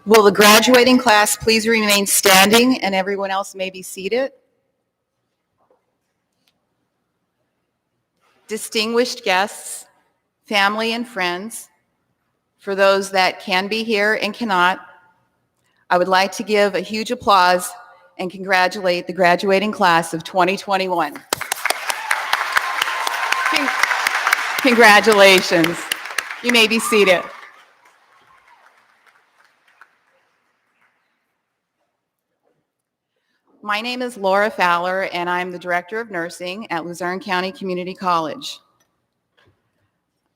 Will the graduating class please remain standing and everyone else may be seated? Distinguished guests, family and friends, for those that can be here and cannot, I would like to give a huge applause and congratulate the graduating class of 2021. Congratulations. You may be seated. My name is Laura Fowler, and I'm the Director of Nursing at Luzerne County Community College.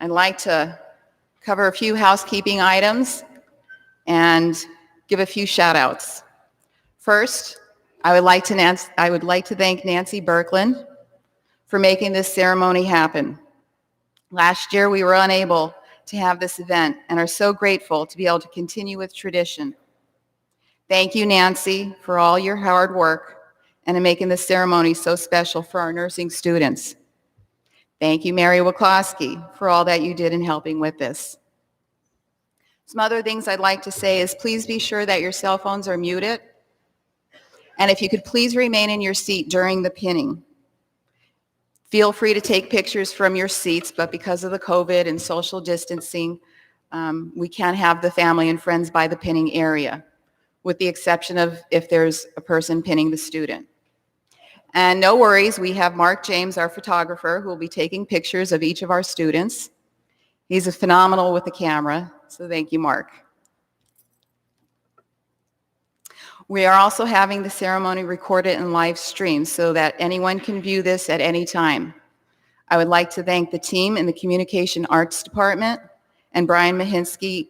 I'd like to cover a few housekeeping items and give a few shout-outs. First, I would like to thank Nancy Berkland for making this ceremony happen. Last year, we were unable to have this event and are so grateful to be able to continue with tradition. Thank you, Nancy, for all your hard work and in making this ceremony so special for our nursing students. Thank you, Mary Wachowski, for all that you did in helping with this. Some other things I'd like to say is please be sure that your cell phones are muted. And if you could please remain in your seat during the pinning. Feel free to take pictures from your seats, but because of the COVID and social distancing, we can't have the family and friends by the pinning area, with the exception of if there's a person pinning the student. And no worries, we have Mark James, our photographer, who will be taking pictures of each of our students. He's a phenomenal with the camera, so thank you, Mark. We are also having the ceremony recorded and live streamed so that anyone can view this at any time. I would like to thank the team in the Communication Arts Department and Brian Mahinsky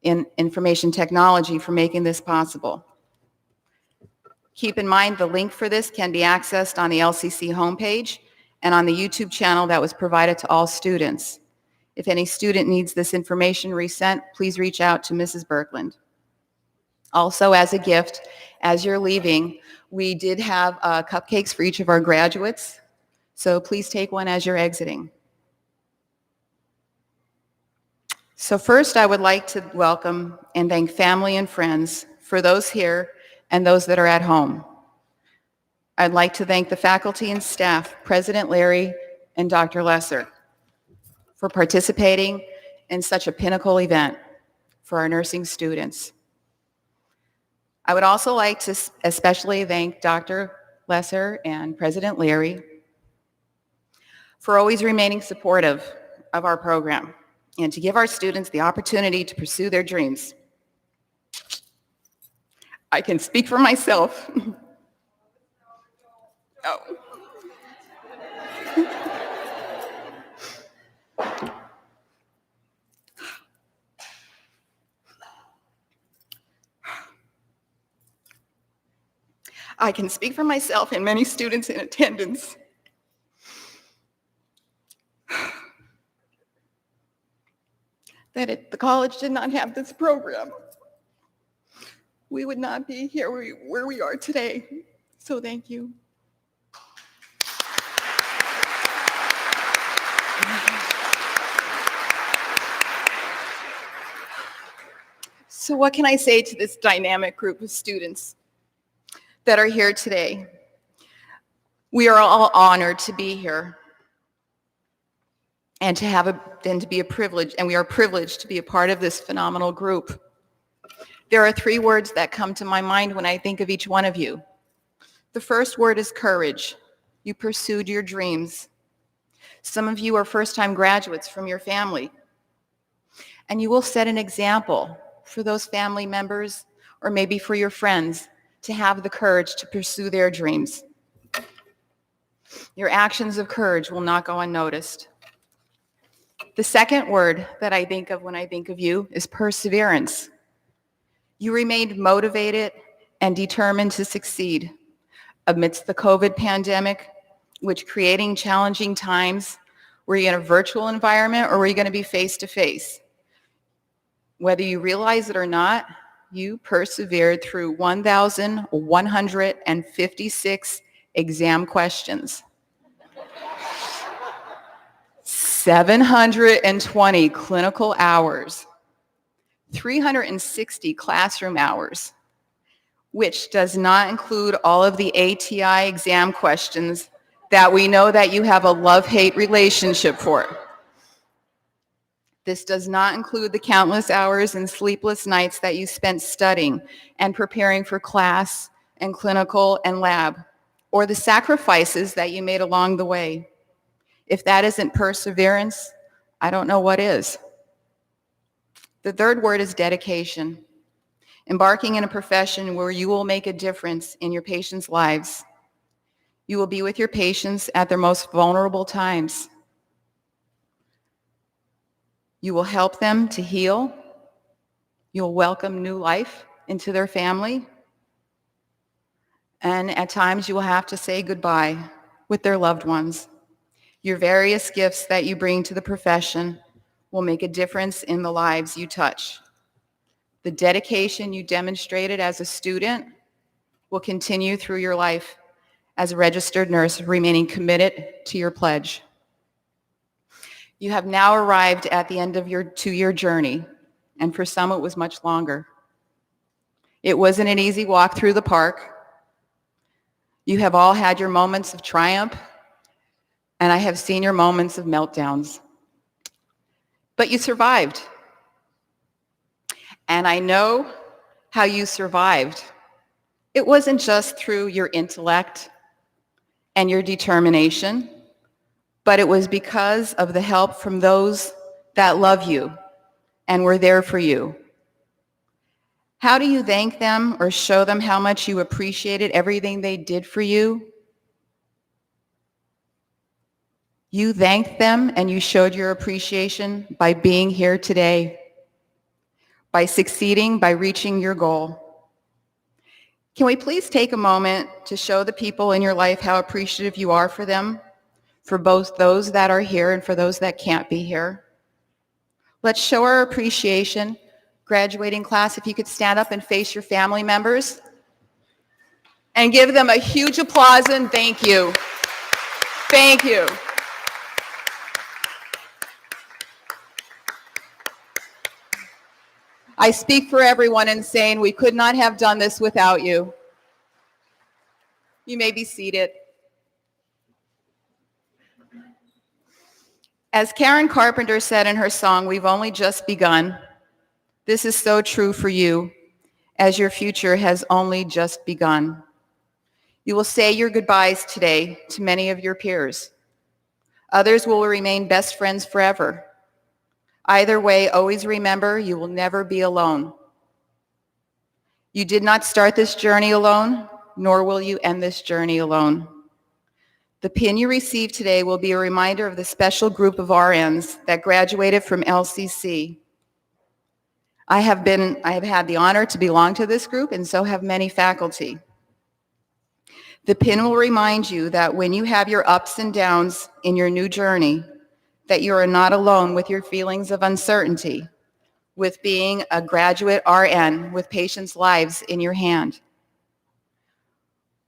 in Information Technology for making this possible. Keep in mind the link for this can be accessed on the LCC homepage and on the YouTube channel that was provided to all students. If any student needs this information resent, please reach out to Mrs. Berkland. Also, as a gift, as you're leaving, we did have cupcakes for each of our graduates, so please take one as you're exiting. So first, I would like to welcome and thank family and friends, for those here and those that are at home. I'd like to thank the faculty and staff, President Leary and Dr. Lesser, for participating in such a pinnacle event for our nursing students. I would also like to especially thank Dr. Lesser and President Leary for always remaining supportive of our program and to give our students the opportunity to pursue their dreams. I can speak for myself. Oh. I can speak for myself and many students in attendance. That if the college did not have this program, we would not be here where we are today. So thank you. So what can I say to this dynamic group of students that are here today? We are all honored to be here and to be a privilege, and we are privileged to be a part of this phenomenal group. There are 3 words that come to my mind when I think of each one of you. The first word is courage. You pursued your dreams. Some of you are first-time graduates from your family, and you will set an example for those family members or maybe for your friends to have the courage to pursue their dreams. Your actions of courage will not go unnoticed. The second word that I think of when I think of you is perseverance. You remained motivated and determined to succeed amidst the COVID pandemic, which creating challenging times. Were you in a virtual environment or were you going to be face-to-face? Whether you realize it or not, you persevered through 1,156 exam questions, 720 clinical hours, 360 classroom hours, which does not include all of the ATI exam questions that we know that you have a love-hate relationship for. This does not include the countless hours and sleepless nights that you spent studying and preparing for class and clinical and lab, or the sacrifices that you made along the way. If that isn't perseverance, I don't know what is. The third word is dedication. Embarking in a profession where you will make a difference in your patients' lives. You will be with your patients at their most vulnerable times. You will help them to heal. You'll welcome new life into their family. And at times you will have to say goodbye with their loved ones. Your various gifts that you bring to the profession will make a difference in the lives you touch. The dedication you demonstrated as a student will continue through your life as a registered nurse, remaining committed to your pledge. You have now arrived at the end of your 2-year journey, and for some it was much longer. It wasn't an easy walk through the park. You have all had your moments of triumph, and I have seen your moments of meltdowns. But you survived. And I know how you survived. It wasn't just through your intellect and your determination, but it was because of the help from those that love you and were there for you. How do you thank them or show them how much you appreciated everything they did for you? You thanked them and you showed your appreciation by being here today, by succeeding, by reaching your goal. Can we please take a moment to show the people in your life how appreciative you are for them, for both those that are here and for those that can't be here? Let's show our appreciation. Graduating class, if you could stand up and face your family members and give them a huge applause and thank you. Thank you. I speak for everyone in saying we could not have done this without you. You may be seated. As Karen Carpenter said in her song, "We've only just begun." This is so true for you, as your future has only just begun. You will say your goodbyes today to many of your peers. Others will remain best friends forever. Either way, always remember you will never be alone. You did not start this journey alone, nor will you end this journey alone. The pin you receive today will be a reminder of the special group of RNs that graduated from LCC. I have had the honor to belong to this group, and so have many faculty. The pin will remind you that when you have your ups and downs in your new journey, that you are not alone with your feelings of uncertainty, with being a graduate RN with patients' lives in your hand.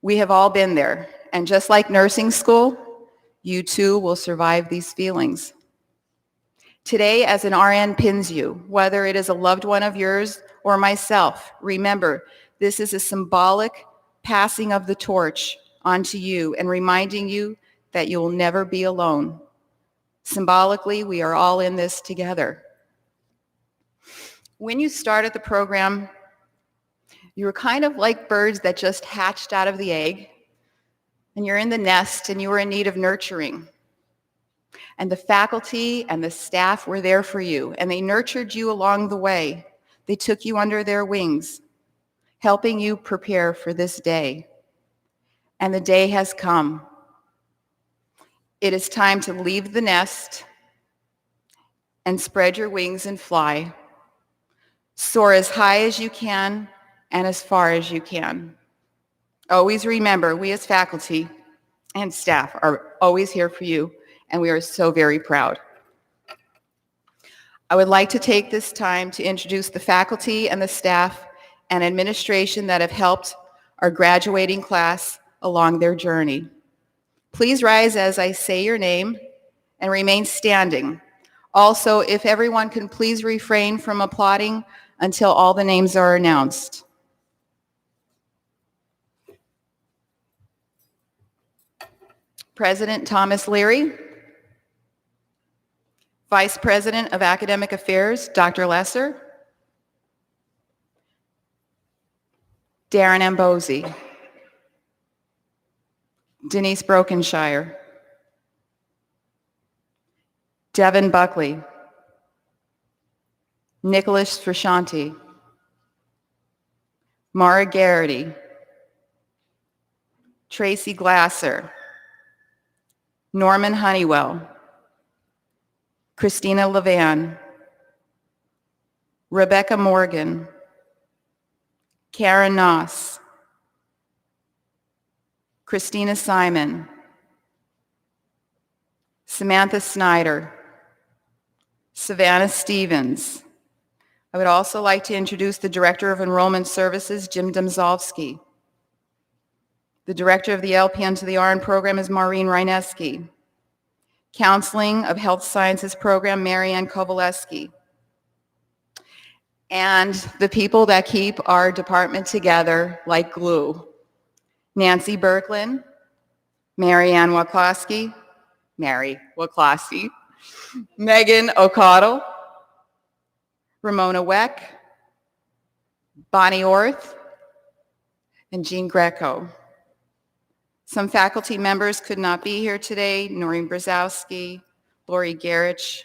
We have all been there, and just like nursing school, you too will survive these feelings. Today, as an RN pins you, whether it is a loved one of yours or myself, remember, this is a symbolic passing of the torch onto you and reminding you that you will never be alone. Symbolically, we are all in this together. When you started the program, you were kind of like birds that just hatched out of the egg, and you're in the nest and you were in need of nurturing. And the faculty and the staff were there for you, and they nurtured you along the way. They took you under their wings, helping you prepare for this day. And the day has come. It is time to leave the nest and spread your wings and fly. Soar as high as you can and as far as you can. Always remember, we as faculty and staff are always here for you, and we are so very proud. I would like to take this time to introduce the faculty and the staff and administration that have helped our graduating class along their journey. Please rise as I say your name and remain standing. Also, if everyone can please refrain from applauding until all the names are announced. President Thomas Leary. Vice President of Academic Affairs, Dr. Lesser. Darren Ambosi. Denise Brokenshire. Devin Buckley. Nicholas Frusciante. Mara Garrity. Tracy Glasser. Norman Honeywell. Christina Levan. Rebecca Morgan. Karen Noss. Christina Simon. Samantha Snyder. Savannah Stevens. I would also like to introduce the Director of Enrollment Services, Jim Domzalski. The Director of the LPN to the RN program is Maureen Reineski. Counseling of Health Sciences program, Marianne Kovaleski. And the people that keep our department together like glue. Nancy Berklin, Marianne Waklowski, Mary Waklowski, Megan O'Connell, Ramona Weck, Bonnie Orth, and Jean Greco. Some faculty members could not be here today, Noreen Brzezowski, Lori Garich.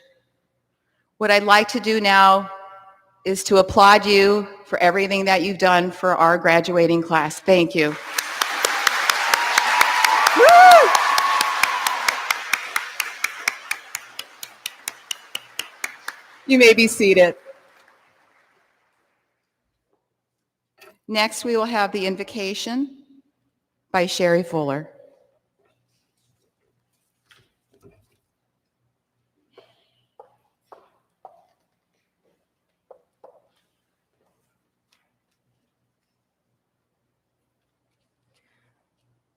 What I'd like to do now is to applaud you for everything that you've done for our graduating class. Thank you. Woo! You may be seated. Next, we will have the invocation by Sherry Fuller.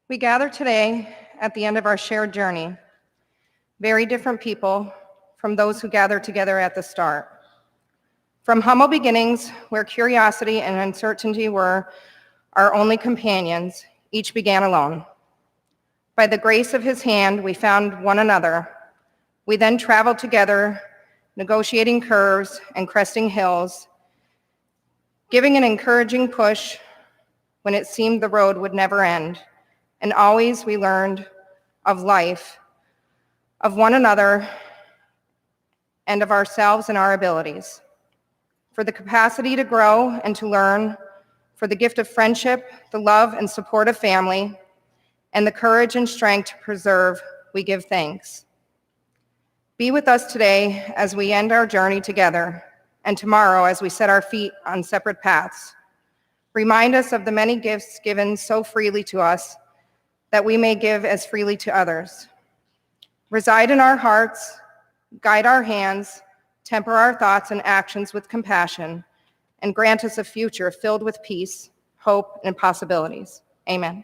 We gather today at the end of our shared journey, very different people from those who gathered together at the start. From humble beginnings, where curiosity and uncertainty were our only companions, each began alone. By the grace of his hand, we found one another. We then traveled together, negotiating curves and cresting hills, giving an encouraging push when it seemed the road would never end. And always we learned of life, of one another, and of ourselves and our abilities. For the capacity to grow and to learn, for the gift of friendship, the love and support of family, and the courage and strength to preserve, we give thanks. Be with us today as we end our journey together, and tomorrow as we set our feet on separate paths. Remind us of the many gifts given so freely to us that we may give as freely to others. Reside in our hearts, guide our hands, temper our thoughts and actions with compassion, and grant us a future filled with peace, hope, and possibilities. Amen.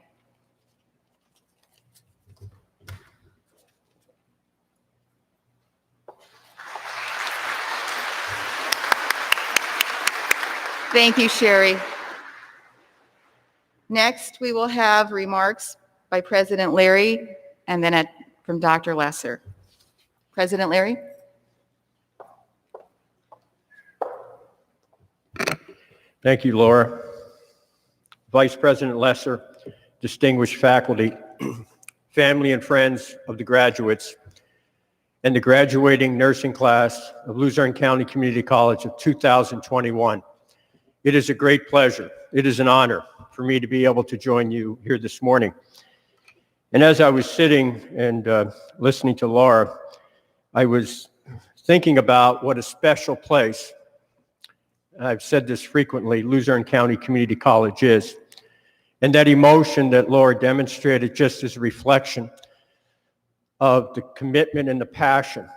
Thank you, Chere. Next, we will have remarks by President Leary and then from Dr. Lesser. President Leary? Thank you, Laura. Vice President Lesser, distinguished faculty, family and friends of the graduates, and the graduating nursing class of Luzerne County Community College of 2021. It is a great pleasure. It is an honor for me to be able to join you here this morning. And as I was sitting and listening to Laura, I was thinking about what a special place, I've said this frequently, Luzerne County Community College is. And that emotion that Laura demonstrated just as a reflection of the commitment and the passion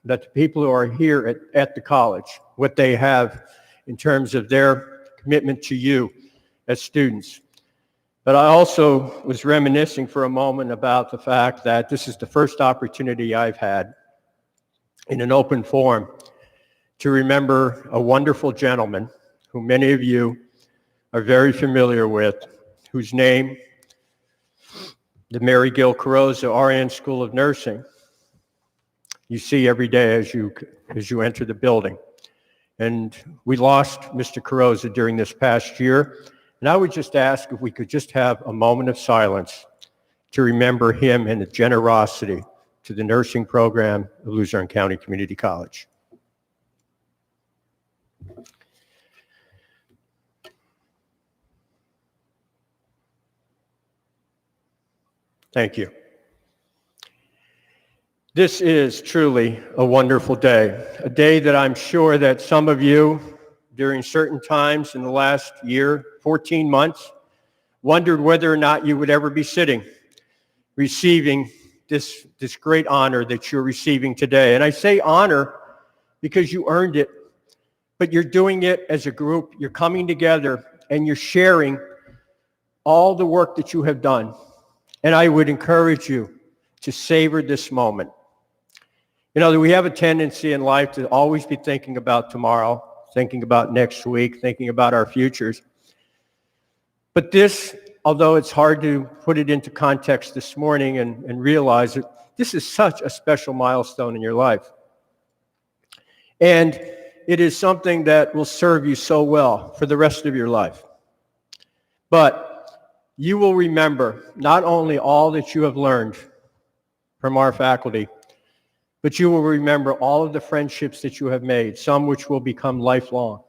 that the people who are here at the college, what they have in terms of their commitment to you as students. But I also was reminiscing for a moment about the fact that this is the first opportunity I've had in an open forum to remember a wonderful gentleman who many of you are very familiar with, whose name, the Mary Gill Carrozza RN School of Nursing, you see every day as you enter the building. And we lost Mr. Carrozza during this past year. And I would just ask if we could just have a moment of silence to remember him and the generosity to the nursing program of Luzerne County Community College. Thank you. This is truly a wonderful day, a day that I'm sure that some of you during certain times in the last year, 14 months, wondered whether or not you would ever be sitting, receiving this great honor that you're receiving today. And I say honor because you earned it, but you're doing it as a group. You're coming together and you're sharing all the work that you have done. And I would encourage you to savor this moment. You know, we have a tendency in life to always be thinking about tomorrow, thinking about next week, thinking about our futures. But this, although it's hard to put it into context this morning and realize it, this is such a special milestone in your life. And it is something that will serve you so well for the rest of your life. But you will remember not only all that you have learned from our faculty, but you will remember all of the friendships that you have made, some which will become lifelong.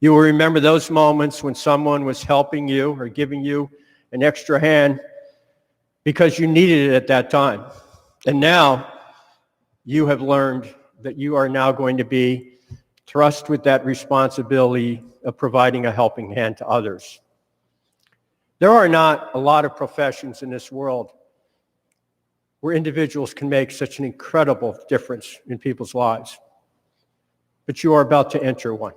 You will remember those moments when someone was helping you or giving you an extra hand because you needed it at that time. And now you have learned that you are now going to be thrust with that responsibility of providing a helping hand to others. There are not a lot of professions in this world where individuals can make such an incredible difference in people's lives. But you are about to enter one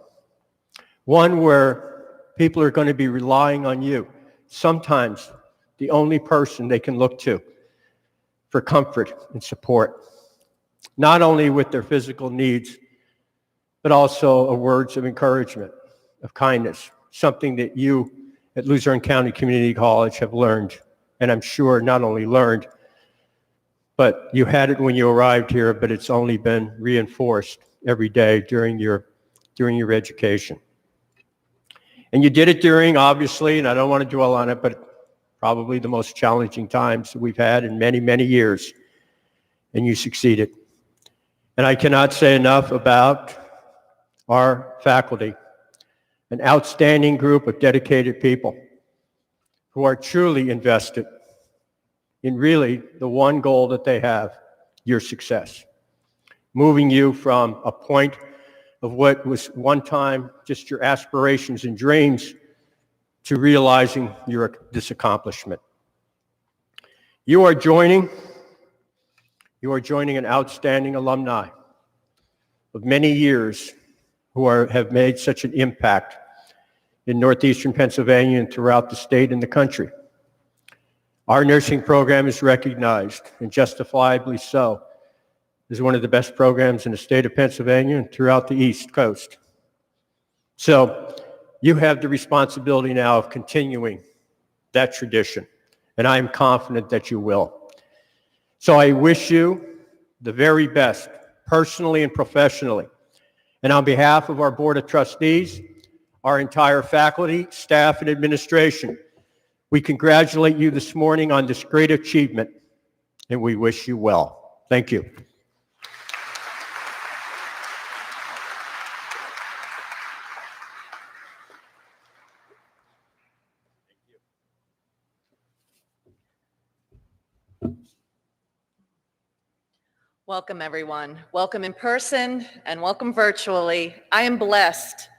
where people are going to be relying on you, sometimes the only person they can look to for comfort and support, not only with their physical needs, but also words of encouragement, of kindness, something that you at Luzerne County Community College have learned, and I'm sure not only learned, but you had it when you arrived here, but it's only been reinforced every day during your education. And you did it during, obviously, and I don't want to dwell on it, but probably the most challenging times that we've had in many, many years, and you succeeded. And I cannot say enough about our faculty, an outstanding group of dedicated people who are truly invested in really the one goal that they have, your success. Moving you from a point of what was one time just your aspirations and dreams to realizing this accomplishment. You are joining an outstanding alumni of many years who have made such an impact in northeastern Pennsylvania and throughout the state and the country. Our nursing program is recognized, and justifiably so, as one of the best programs in the state of Pennsylvania and throughout the East Coast. So you have the responsibility now of continuing that tradition, and I am confident that you will. So I wish you the very best, personally and professionally. And on behalf of our Board of Trustees, our entire faculty, staff, and administration, we congratulate you this morning on this great achievement, and we wish you well. Thank you. Welcome, everyone. Welcome in person and welcome virtually. I am blessed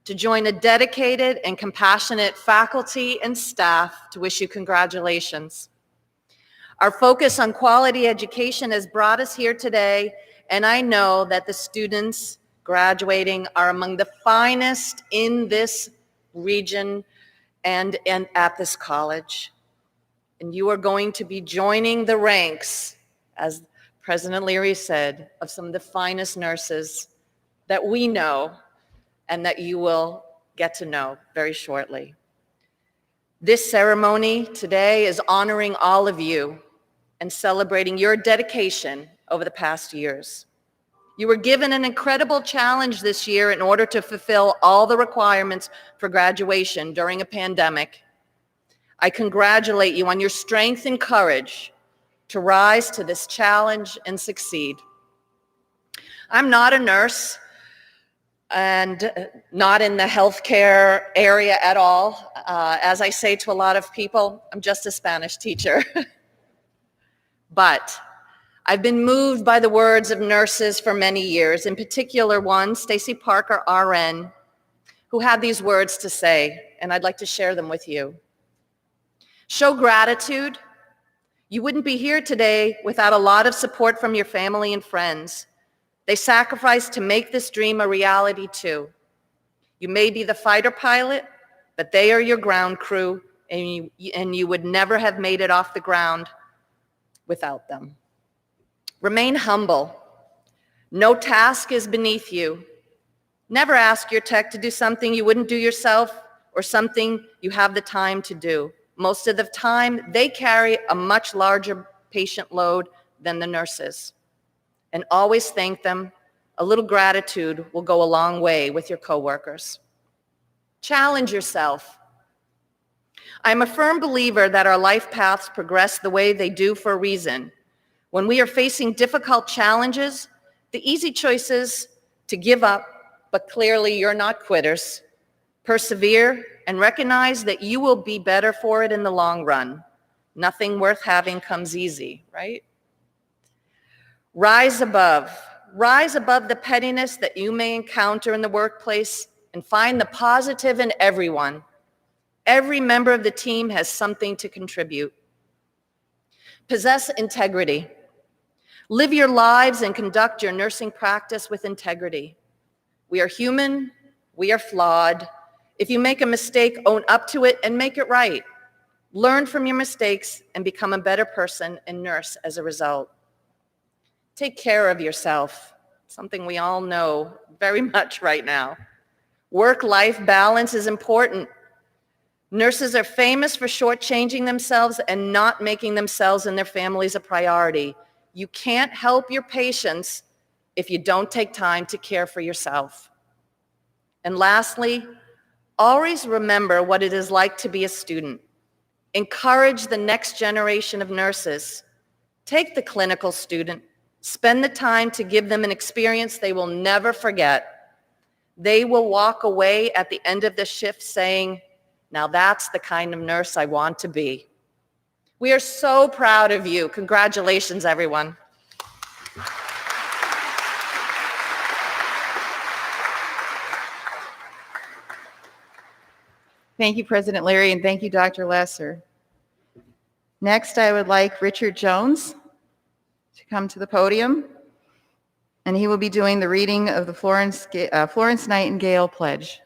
to join a dedicated and compassionate faculty and staff to wish you congratulations. Our focus on quality education has brought us here today, and I know that the students graduating are among the finest in this region and at this college. And you are going to be joining the ranks, as President Leary said, of some of the finest nurses that we know and that you will get to know very shortly. This ceremony today is honoring all of you and celebrating your dedication over the past years. You were given an incredible challenge this year in order to fulfill all the requirements for graduation during a pandemic. I congratulate you on your strength and courage to rise to this challenge and succeed. I'm not a nurse and not in the healthcare area at all. As I say to a lot of people, I'm just a Spanish teacher. But I've been moved by the words of nurses for many years, in particular one, Stacy Parker, RN, who had these words to say, and I'd like to share them with you. Show gratitude. You wouldn't be here today without a lot of support from your family and friends. They sacrificed to make this dream a reality too. You may be the fighter pilot, but they are your ground crew, and you would never have made it off the ground without them. Remain humble. No task is beneath you. Never ask your tech to do something you wouldn't do yourself or something you have the time to do. Most of the time, they carry a much larger patient load than the nurses. And always thank them. A little gratitude will go a long way with your coworkers. Challenge yourself. I'm a firm believer that our life paths progress the way they do for a reason. When we are facing difficult challenges, the easy choice is to give up, but clearly you're not quitters. Persevere and recognize that you will be better for it in the long run. Nothing worth having comes easy, right? Rise above the pettiness that you may encounter in the workplace and find the positive in everyone. Every member of the team has something to contribute. Possess integrity. Live your lives and conduct your nursing practice with integrity. We are human, we are flawed. If you make a mistake, own up to it and make it right. Learn from your mistakes and become a better person and nurse as a result. Take care of yourself, something we all know very much right now. Work-life balance is important. Nurses are famous for shortchanging themselves and not making themselves and their families a priority. You can't help your patients if you don't take time to care for yourself. And lastly, always remember what it is like to be a student. Encourage the next generation of nurses. Take the clinical student. Spend the time to give them an experience they will never forget. They will walk away at the end of the shift saying, now that's the kind of nurse I want to be. We are so proud of you. Congratulations, everyone. Thank you, President Leary, and thank you, Dr. Lesser. Next, I would like Richard Jones to come to the podium, and he will be doing the reading of the Florence Nightingale Pledge.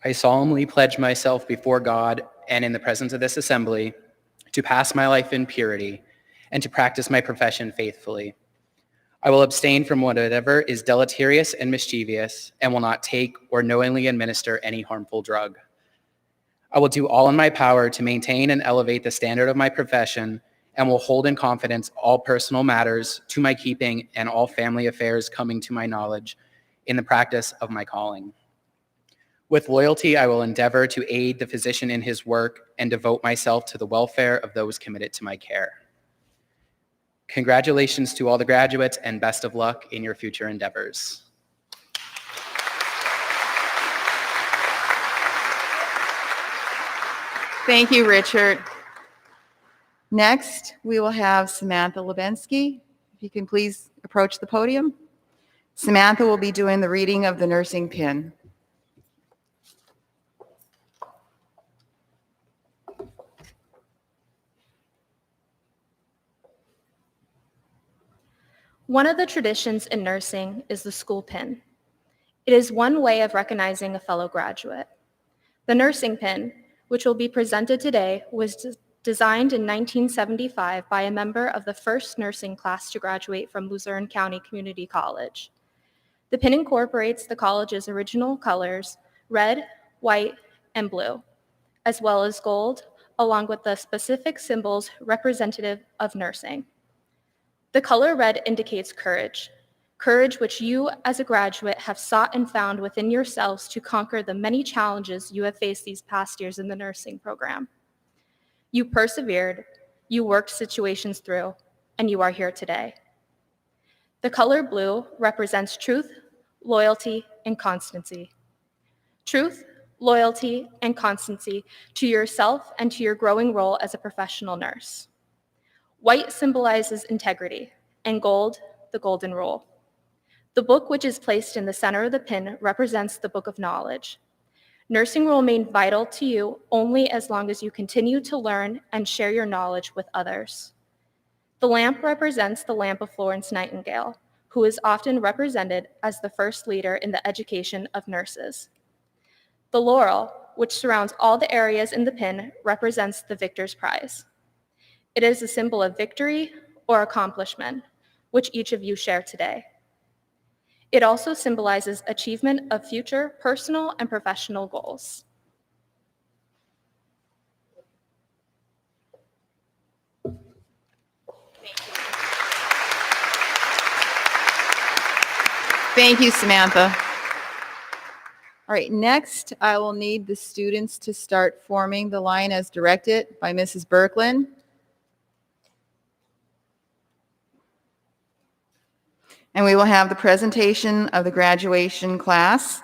I solemnly pledge myself before God and in the presence of this assembly to pass my life in purity and to practice my profession faithfully. I will abstain from whatever is deleterious and mischievous and will not take or knowingly administer any harmful drug. I will do all in my power to maintain and elevate the standard of my profession and will hold in confidence all personal matters to my keeping and all family affairs coming to my knowledge in the practice of my calling. With loyalty, I will endeavor to aid the physician in his work and devote myself to the welfare of those committed to my care. Congratulations to all the graduates and best of luck in your future endeavors. Thank you, Richard. Next, we will have Samantha Labenski. If you can please approach the podium. Samantha will be doing the reading of the nursing pin. One of the traditions in nursing is the school pin. It is one way of recognizing a fellow graduate. The nursing pin, which will be presented today, was designed in 1975 by a member of the first nursing class to graduate from Luzerne County Community College. The pin incorporates the college's original colors, red, white, and blue, as well as gold, along with the specific symbols representative of nursing. The color red indicates courage, courage which you as a graduate have sought and found within yourselves to conquer the many challenges you have faced these past years in the nursing program. You persevered, you worked situations through, and you are here today. The color blue represents truth, loyalty, and constancy. Truth, loyalty, and constancy to yourself and to your growing role as a professional nurse. White symbolizes integrity, and gold, the golden rule. The book which is placed in the center of the pin represents the book of knowledge. Nursing will remain vital to you only as long as you continue to learn and share your knowledge with others. The lamp represents the lamp of Florence Nightingale, who is often represented as the first leader in the education of nurses. The laurel, which surrounds all the areas in the pin, represents the victor's prize. It is a symbol of victory or accomplishment, which each of you share today. It also symbolizes achievement of future personal and professional goals. Thank you, Samantha. All right, next, I will need the students to start forming the line as directed by Mrs. Berkland. And we will have the presentation of the graduation class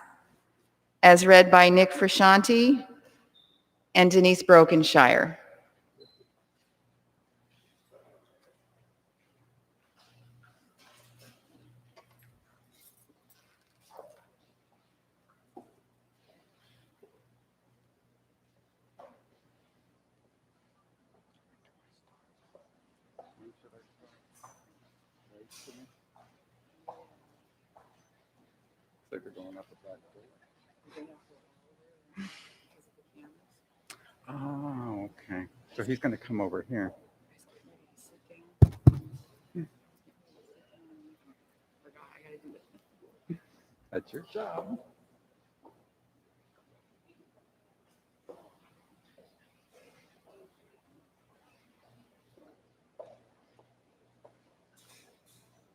as read by Nick Frusciante and Denise Brokenshire. Oh, okay. So he's going to come over here. That's your job.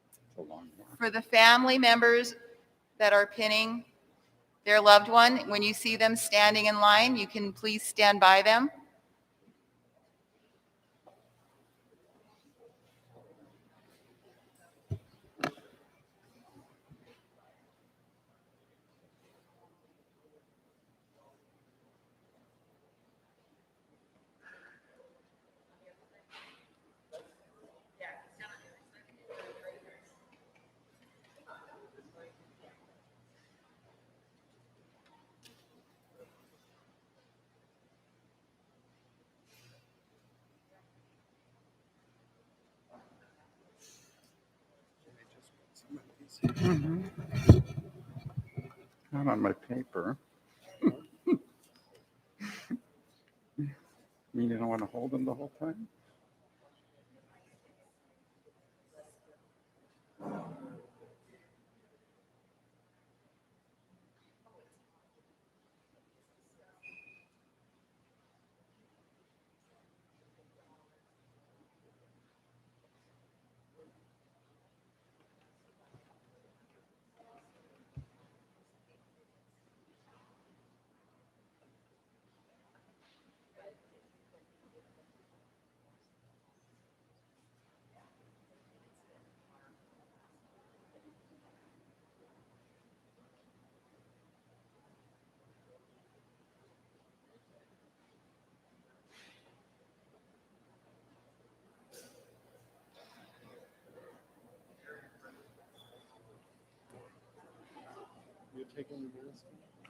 It's a long one. For the family members that are pinning their loved one, when you see them standing in line, you can please stand by them. Not on my paper. You don't want to hold them the whole time?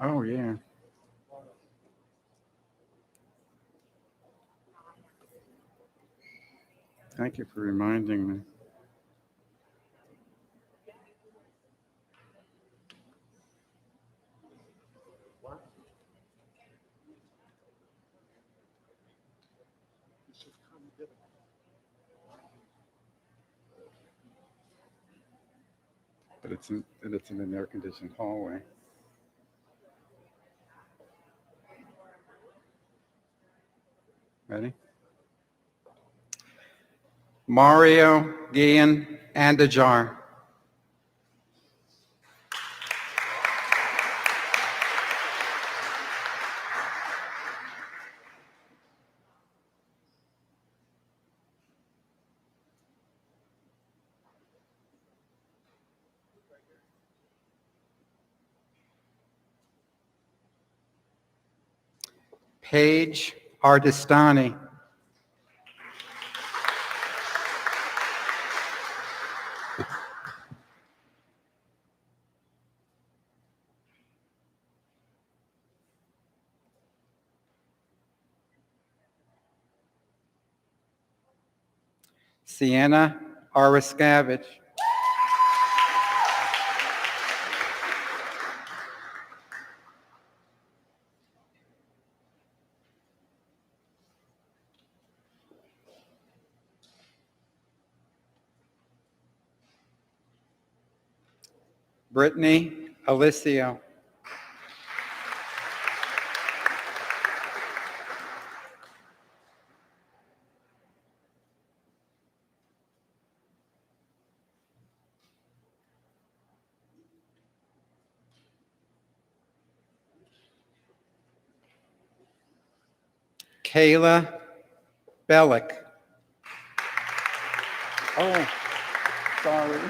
Oh, yeah. Thank you for reminding me. But it's in an air-conditioned hallway. Ready? Mario Guillen Andajar. Paige Ardestani. Sienna Araskavich. Brittany Alicio. Kayla Bellick. Oh, sorry.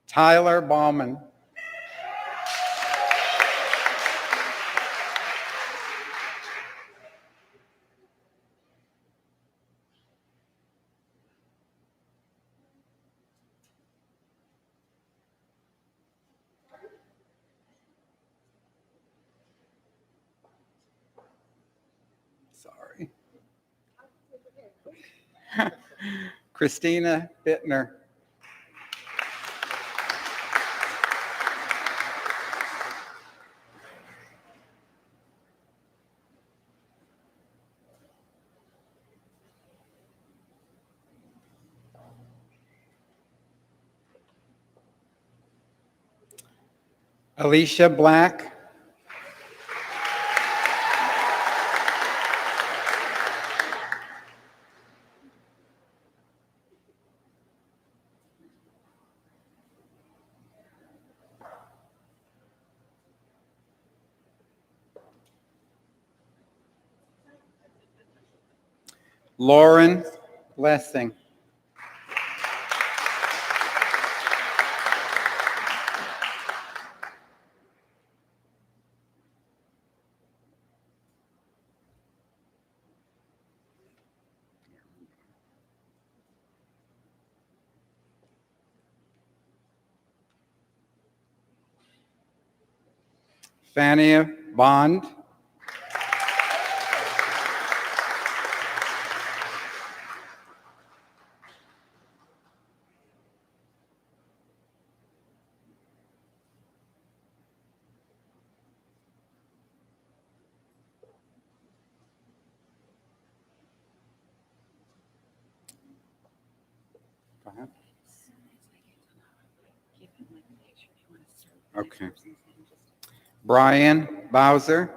Tyler Bauman. Sorry. Christina Bittner. Alicia Black. Lauren Blessing. Fania Bond. Go ahead. Okay. Brian Bowser.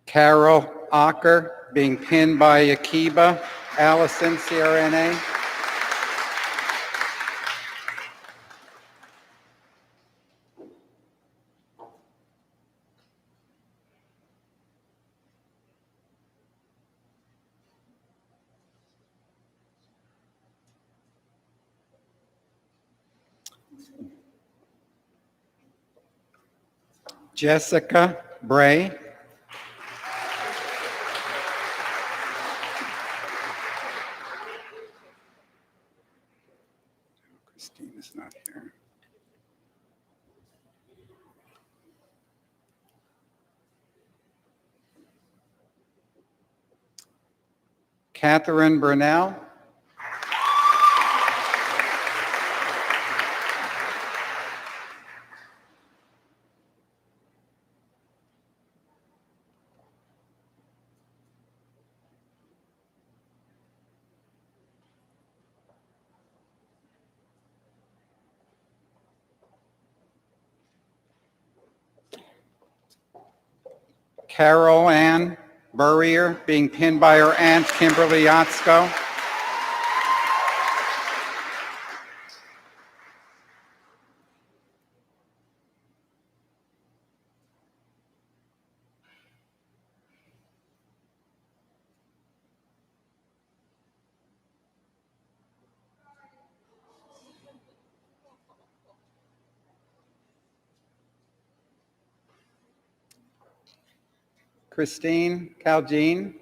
Carol Ocker, being pinned by Akiba. Allison, CRNA. Jessica Bray. Christine is not here. Catherine Burnell. Carol Ann Burrier, being pinned by her aunt, Kimberly Yatsko. Christine Caljean.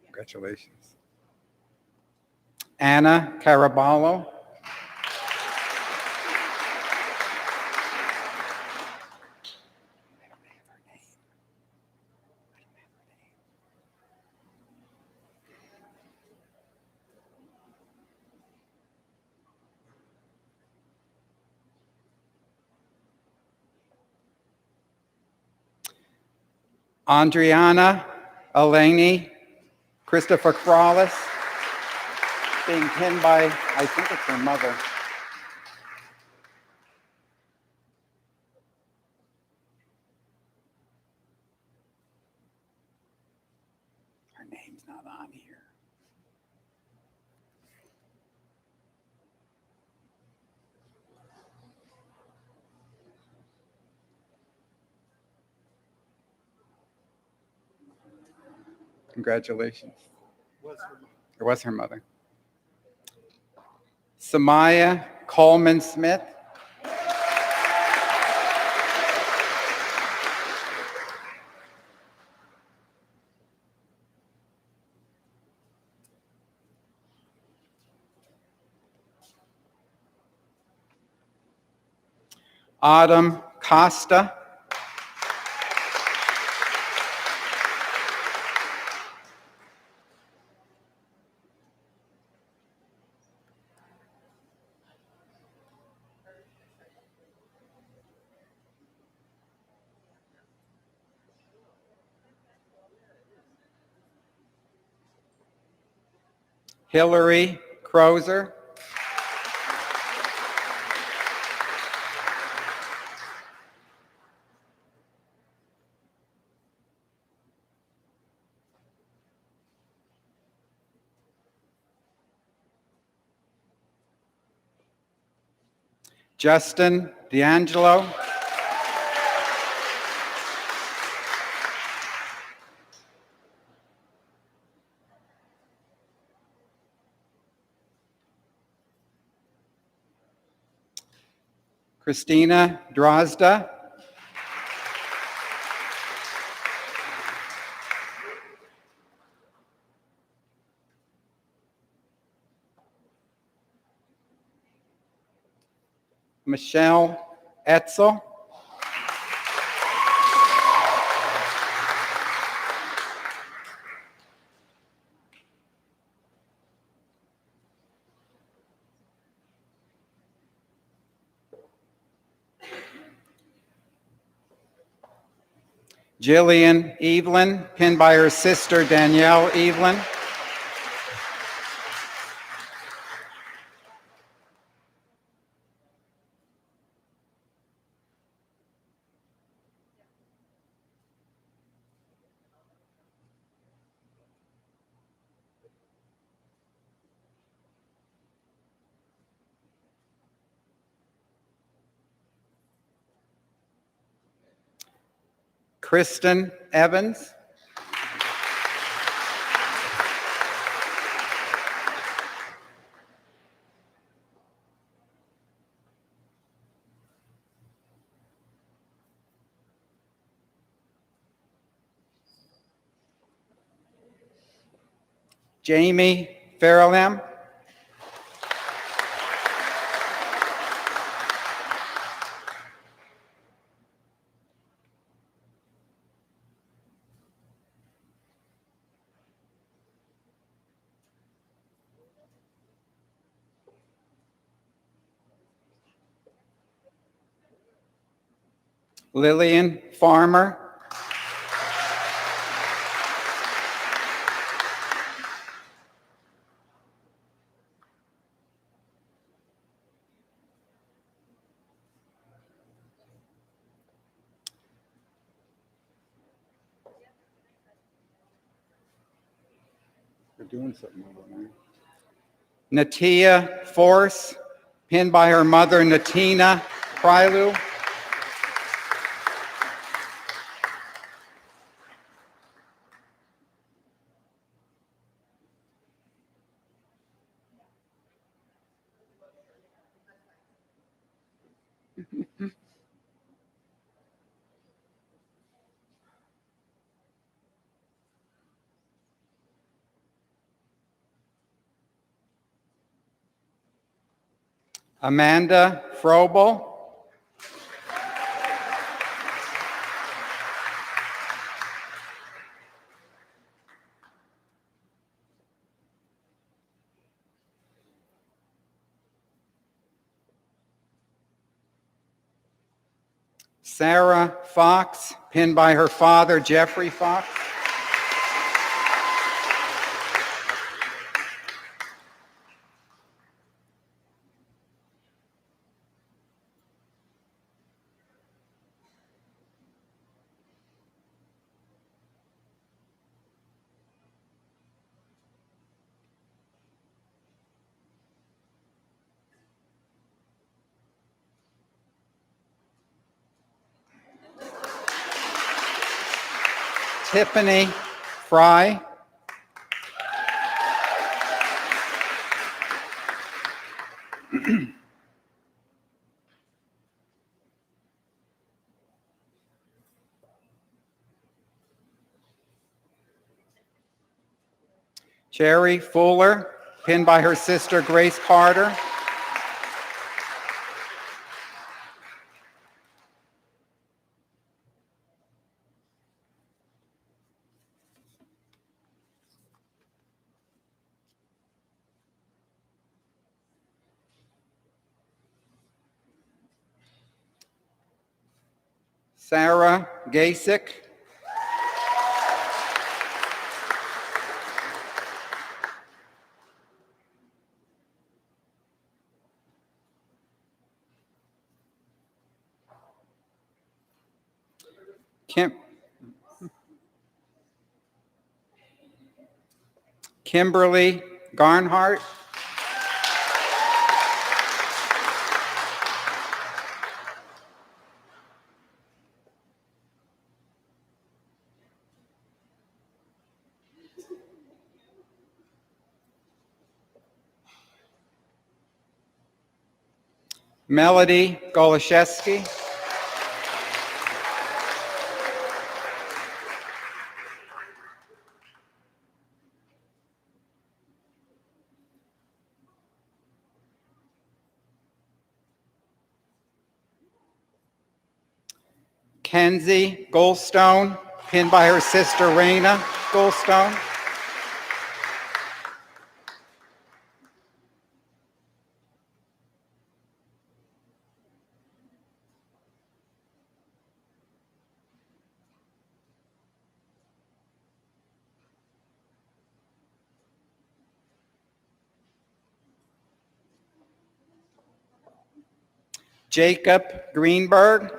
Congratulations. Anna Caraballo. Andriana Eleni Christopher Crawlis, being pinned by, I think it's her mother. Her name's not on here. Congratulations. It was her mother. Samaya Coleman Smith. Autumn Costa. Hillary Crozer. Justin D'Angelo, Christina Drozda, Michelle Etzel, Jillian Evelyn, pinned by her sister Danielle Evelyn, Kristen Evans, Jamie Farrelham, Lillian Farmer, we're doing something over there. Natia Force, pinned by her mother Natina Prylu, Amanda Frobel, Sarah Fox, pinned by her father Jeffrey Fox, Tiffany Fry, Cherry Fuller, pinned by her sister Grace Carter, Sarah Gasick, Kimberly Garnhart, Melody Goloszewski. Kenzie Goldstone, pinned by her sister Raina Goldstone. Jacob Greenberg.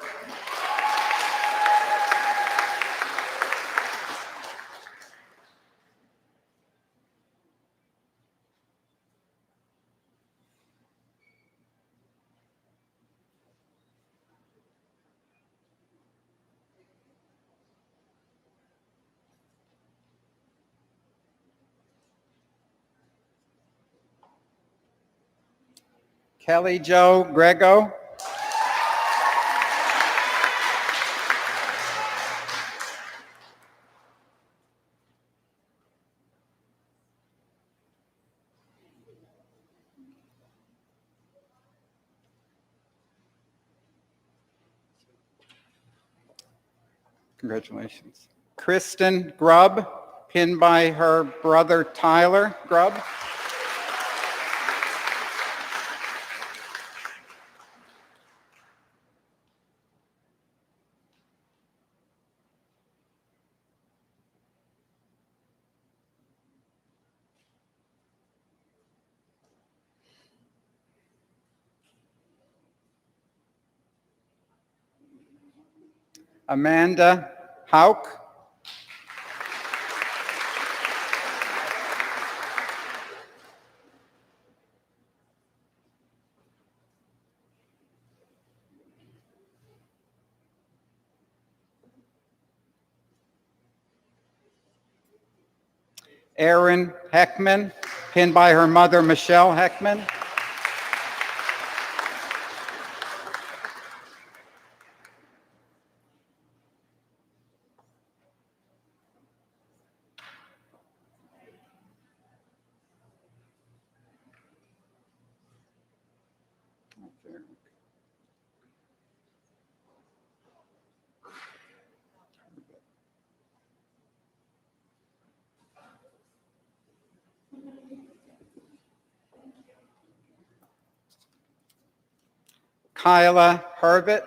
Kelly Jo Grego. Congratulations. Kristen Grubb, pinned by her brother Tyler Grubb. Amanda Hauk. Erin Heckman, pinned by her mother Michelle Heckman. Kyla Herbert.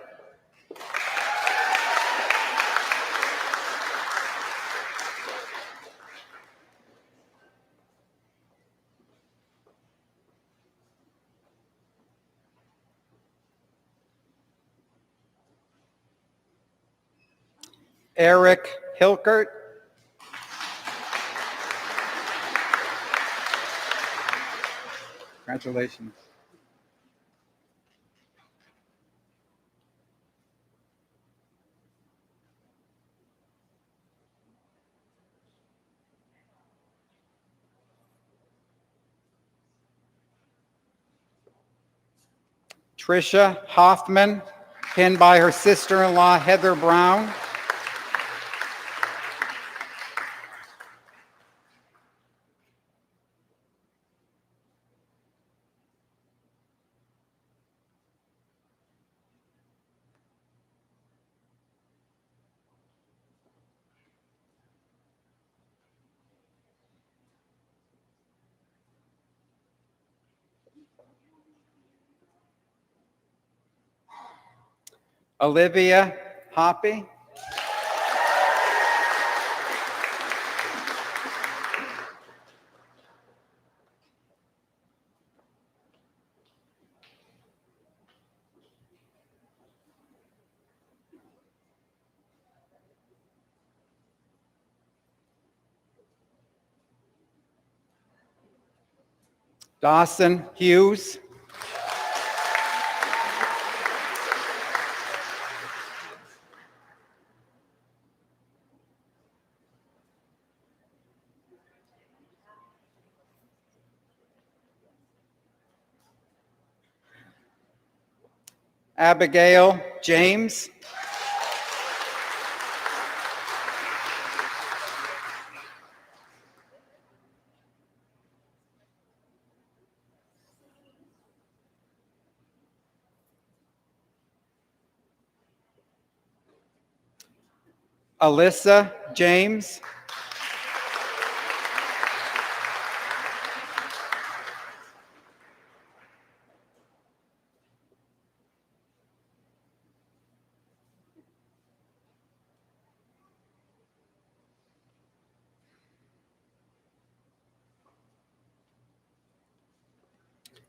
Eric Hilkert. Congratulations. Tricia Hoffman, pinned by her sister-in-law Heather Brown. Olivia Hoppy. Dawson Hughes. Abigail James. Alyssa James.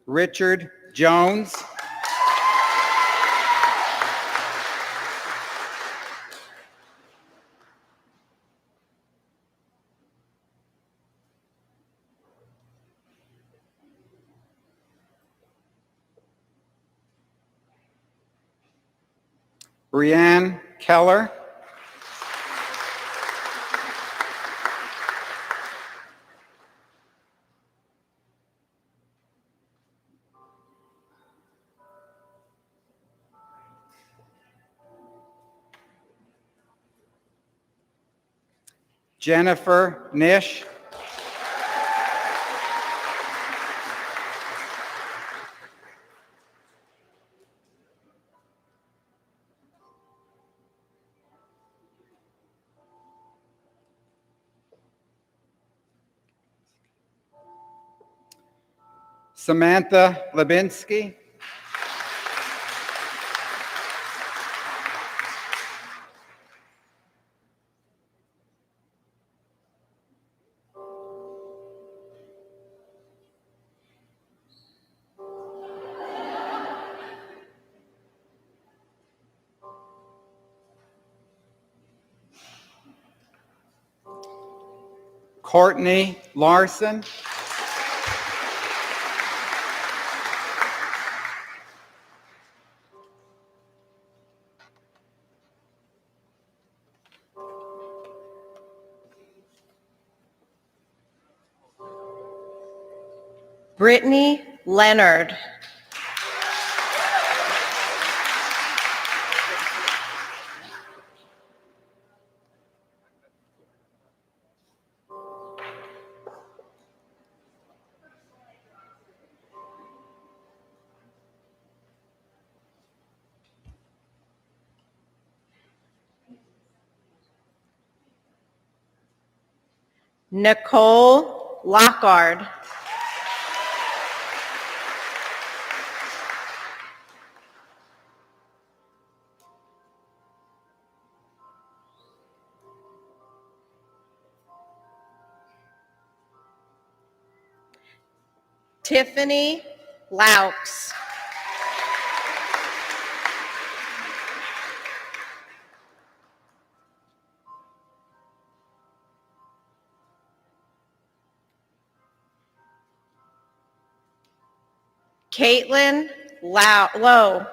Richard Jones. Brianne Keller. Jennifer Nish. Samantha Labenski. Courtney Larson. Brittany Leonard. Nicole Lockard. Tiffany Laux. Caitlin Lowe.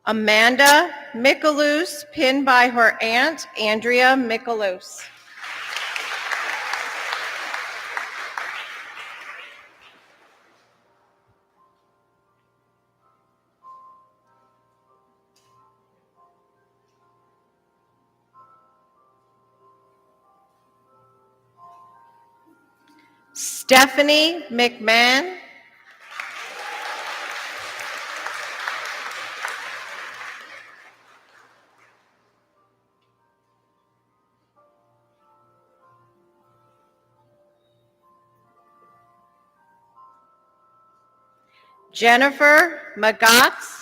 Amanda Michalus, pinned by her aunt, Andrea Michalus. Stephanie McMahon. Jennifer Magatz.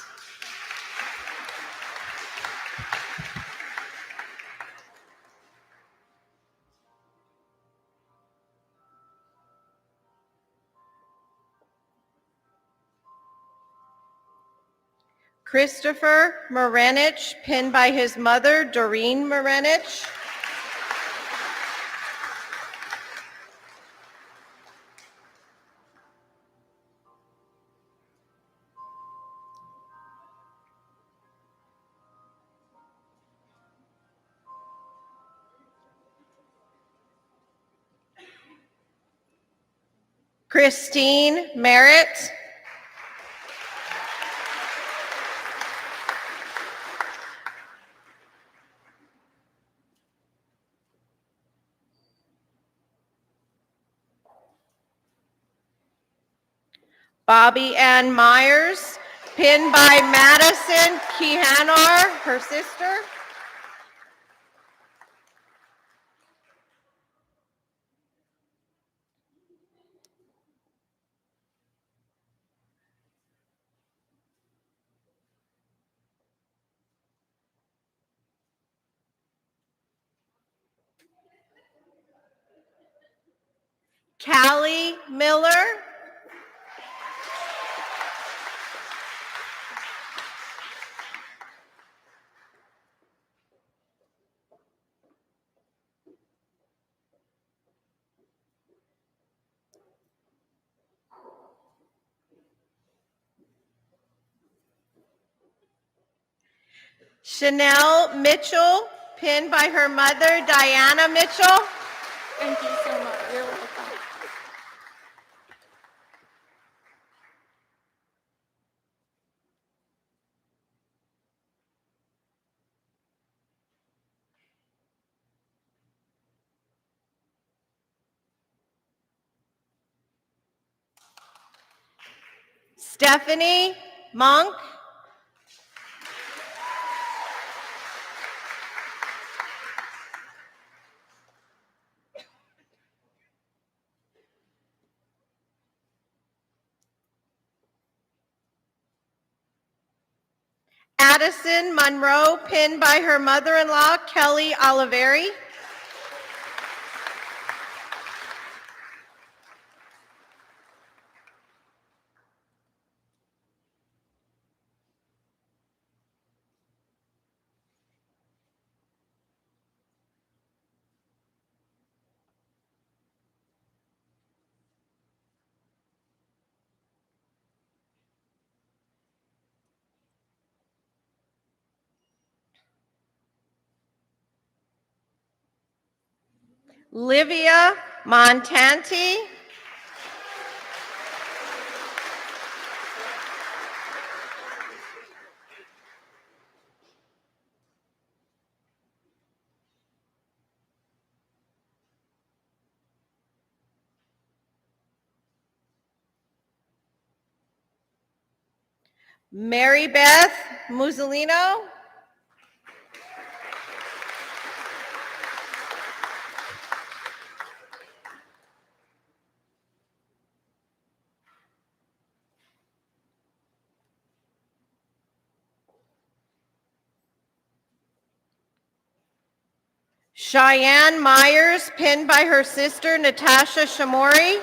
Christopher Morenich, pinned by his mother, Doreen Morenich. Christine Merritt. Bobby Ann Myers, pinned by Madison Kehanar, her sister. Callie Miller. Chanel Mitchell, pinned by her mother, Diana Mitchell. Thank you so much. You're welcome. Stephanie Monk. Addison Monroe, pinned by her mother-in-law, Kelly Oliveri. Livia Montanti. Mary Beth Musolino. Cheyenne Myers, pinned by her sister, Natasha Shamori.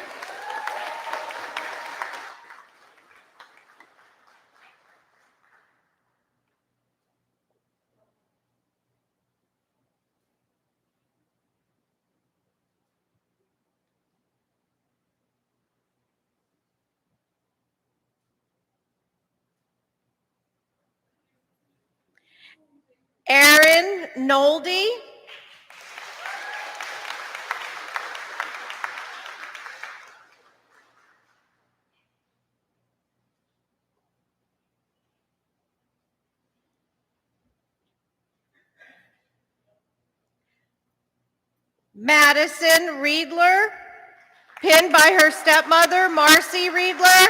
Erin Nolde. Madison Riedler, pinned by her stepmother, Marcy Riedler.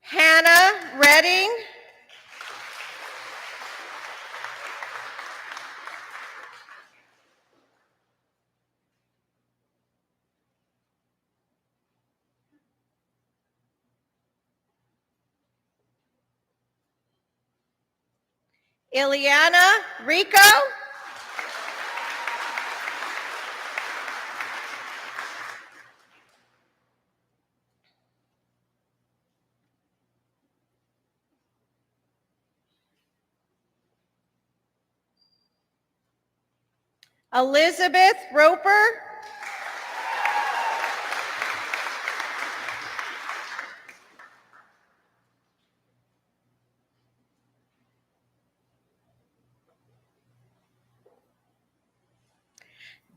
Hannah Redding. Ileana Rico. Elizabeth Roper.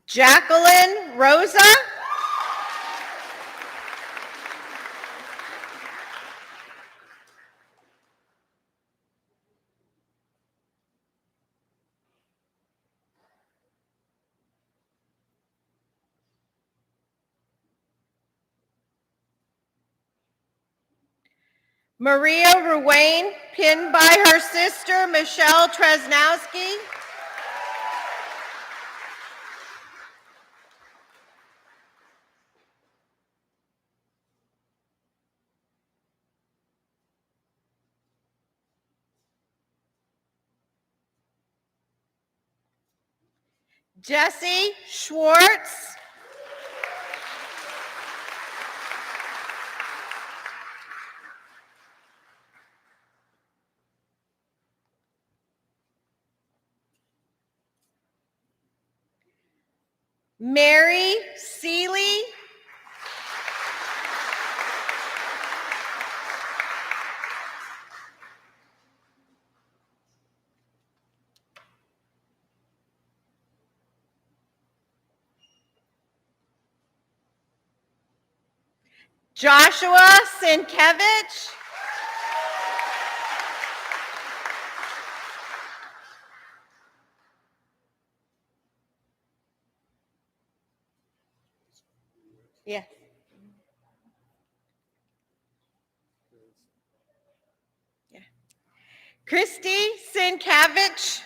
Jacqueline Rosa. Maria Ruane, pinned by her sister, Michelle Tresnowski. Jesse Schwartz. Mary Seeley. Joshua Sienkiewicz. Yeah. Yeah. Christy Sienkiewicz.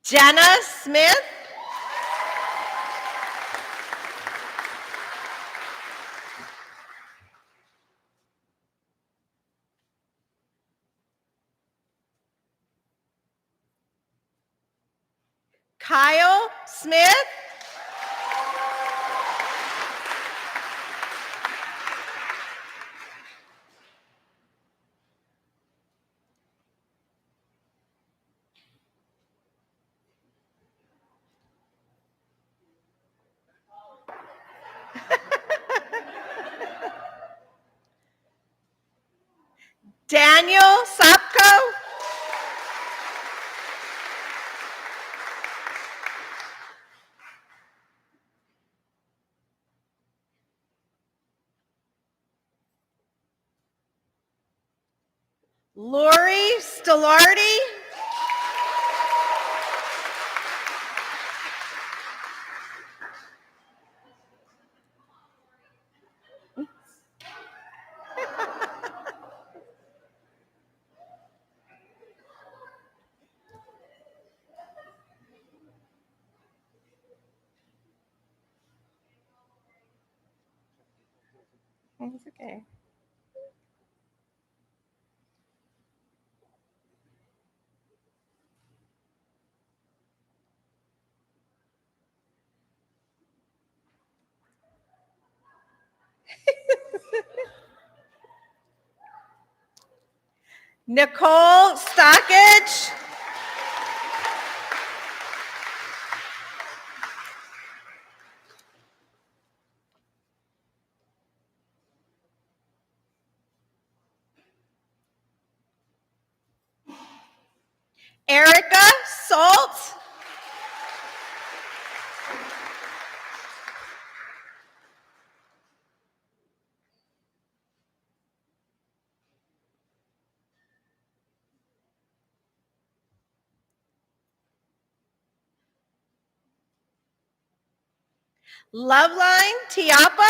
Jenna Smith. Kyle Smith. Daniel Sopko. Lori Stellardi. It's okay. Nicole Stockage. Erica Salt. Loveline Tiapo.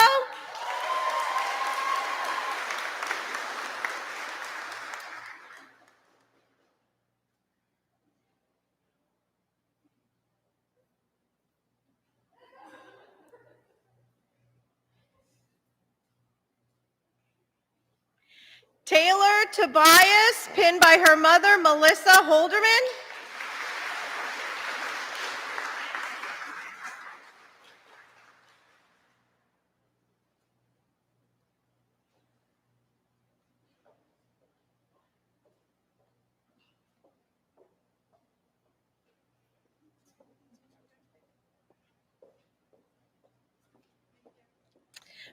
Taylor Tobias, pinned by her mother, Melissa Holderman.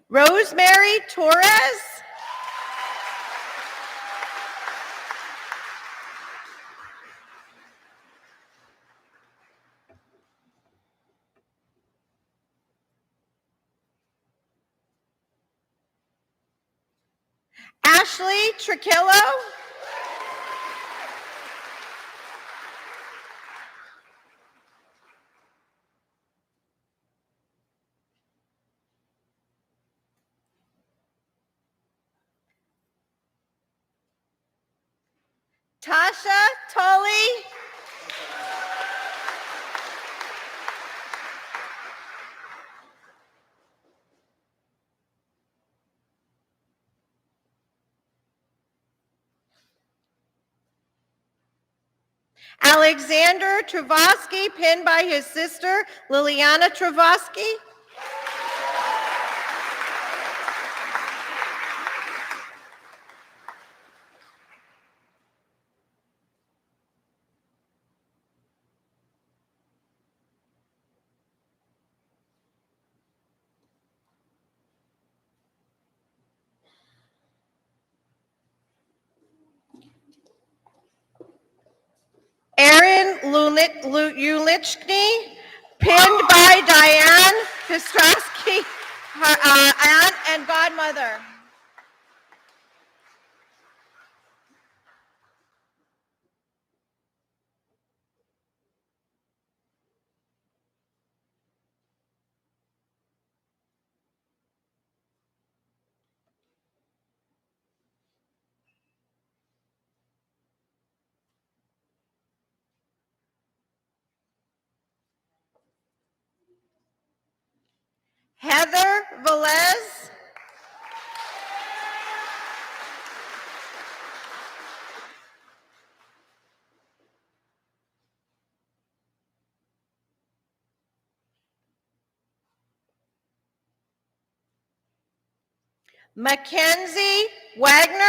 Rosemary Torres. Ashley Triquillo. Tasha Tully. Alexander Travasky, pinned by his sister, Liliana Travasky. Aaron Ulichny, pinned by Diane Kostrowski, her aunt and godmother. Heather Velez. Mackenzie Wagner.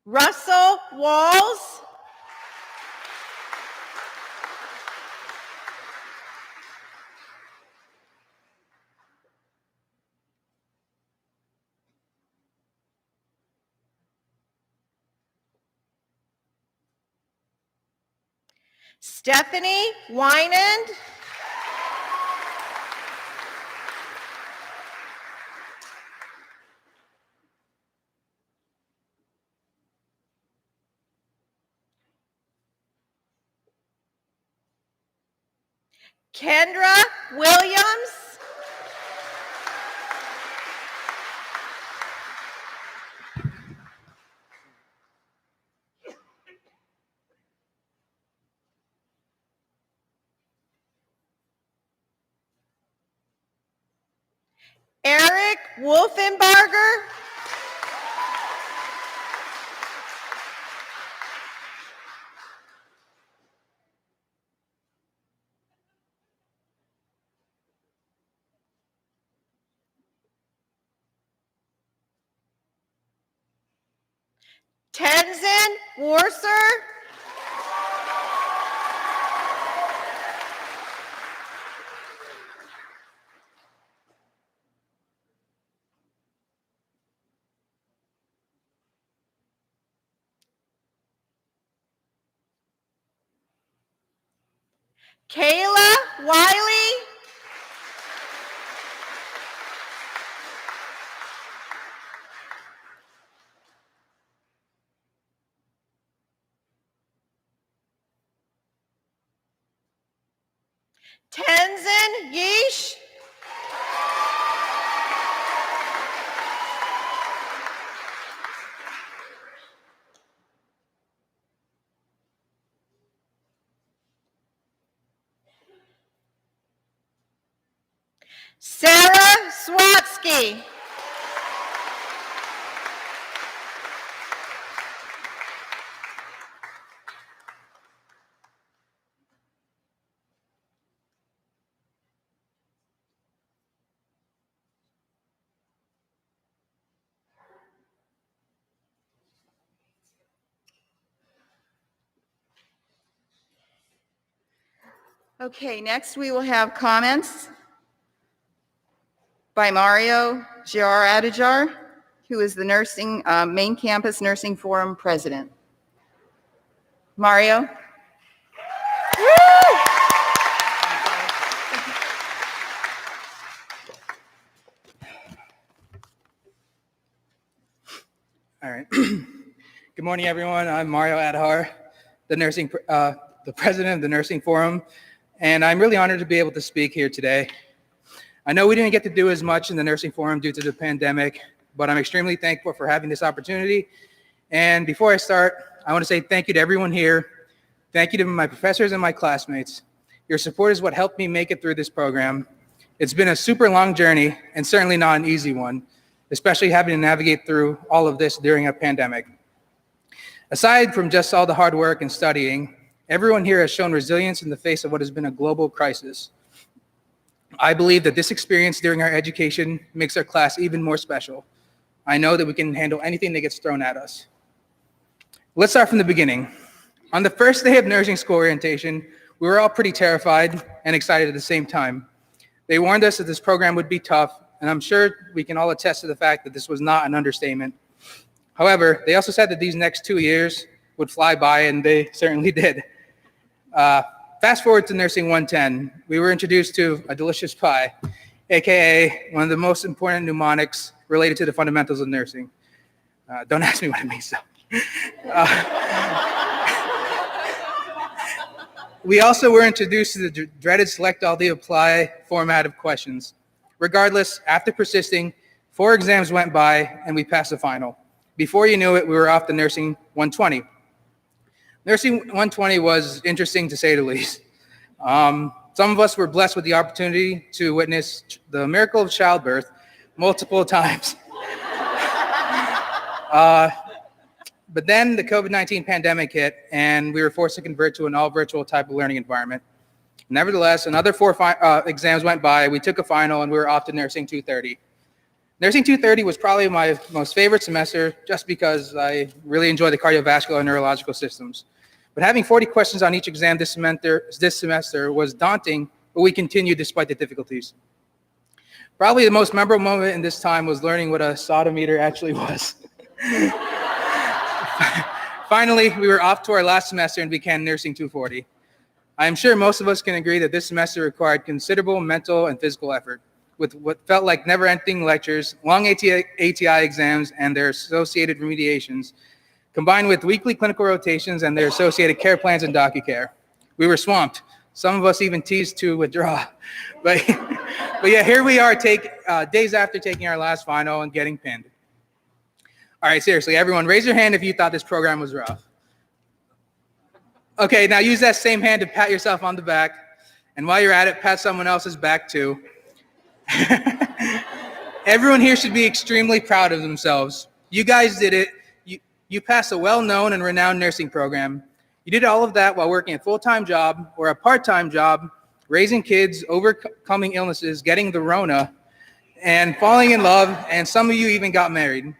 Russell Walls. Stephanie Wynand. Kendra Williams. Eric Wolfenbarger. Tenzin Warser. Kayla Wiley. Tenzin Yeesh. Sarah Swatsky. Okay, next we will have comments by Mario Girard, who is the main campus nursing forum president. Mario? All right. Good morning, everyone. I'm Mario Adhar, the president of the Nursing Forum, and I'm really honored to be able to speak here today. I know we didn't get to do as much in the Nursing Forum due to the pandemic, but I'm extremely thankful for having this opportunity. And before I start, I want to say thank you to everyone here. Thank you to my professors and my classmates. Your support is what helped me make it through this program. It's been a super long journey and certainly not an easy one, especially having to navigate through all of this during a pandemic. Aside from just all the hard work and studying, everyone here has shown resilience in the face of what has been a global crisis. I believe that this experience during our education makes our class even more special. I know that we can handle anything that gets thrown at us. Let's start from the beginning. On the first day of nursing school orientation, we were all pretty terrified and excited at the same time. They warned us that this program would be tough, and I'm sure we can all attest to the fact that this was not an understatement. However, they also said that these next 2 years would fly by, and they certainly did. Fast forward to Nursing 110, we were introduced to a delicious pie, AKA one of the most important mnemonics related to the fundamentals of nursing. Don't ask me what it means though. We also were introduced to the dreaded select all the apply format of questions. Regardless, after persisting, 4 exams went by and we passed the final. Before you knew it, we were off to Nursing 120. Nursing 120 was interesting to say the least. Some of us were blessed with the opportunity to witness the miracle of childbirth multiple times. But then the COVID-19 pandemic hit and we were forced to convert to an all virtual type of learning environment. Nevertheless, another 4 exams went by, we took a final and we were off to Nursing 230. Nursing 230 was probably my most favorite semester just because I really enjoy the cardiovascular and neurological systems. But having 40 questions on each exam this semester was daunting, but we continued despite the difficulties. Probably the most memorable moment in this time was learning what a sodometer actually was. Finally, we were off to our last semester and began Nursing 240. I am sure most of us can agree that this semester required considerable mental and physical effort, with what felt like never-ending lectures, long ATI exams, and their associated remediations, combined with weekly clinical rotations and their associated care plans and DocuCare. We were swamped. Some of us even teased to withdraw. But yeah, here we are days after taking our last final and getting pinned. All right, seriously, everyone, raise your hand if you thought this program was rough. Okay, now use that same hand to pat yourself on the back. And while you're at it, pat someone else's back too. Everyone here should be extremely proud of themselves. You guys did it. You passed a well-known and renowned nursing program. You did all of that while working a full-time job or a part-time job, raising kids, overcoming illnesses, getting the Rona, and falling in love, and some of you even got married.